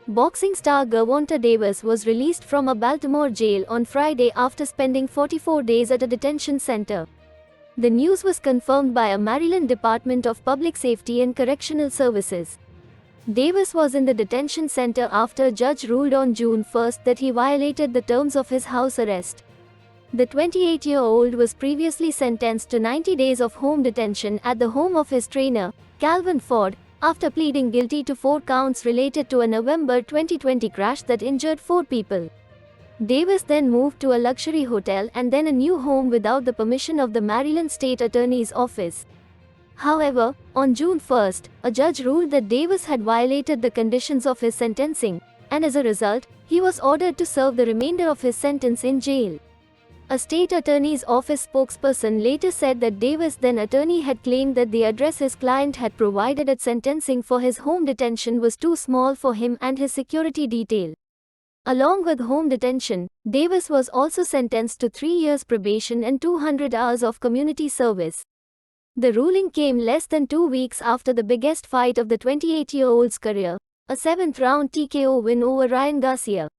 Boxing star Gervonta Davis was released from a Baltimore jail on Friday after spending 44 days at a detention center. The news was confirmed by a Maryland Department of Public Safety and Correctional Services. Davis was in the detention center after a judge ruled on June 1 that he violated the terms of his house arrest. The 28-year-old was previously sentenced to 90 days of home detention at the home of his trainer, Calvin Ford, after pleading guilty to 4 counts related to a November 2020 crash that injured 4 people. Davis then moved to a luxury hotel and then a new home without the permission of the Maryland State Attorney's Office. However, on June 1, a judge ruled that Davis had violated the conditions of his sentencing, and as a result, he was ordered to serve the remainder of his sentence in jail. A state attorney's office spokesperson later said that Davis' then attorney had claimed that the address his client had provided at sentencing for his home detention was too small for him and his security detail. Along with home detention, Davis was also sentenced to 3 years probation and 200 hours of community service. The ruling came less than 2 weeks after the biggest fight of the 28-year-old's career, a 7th-round TKO win over Ryan Garcia.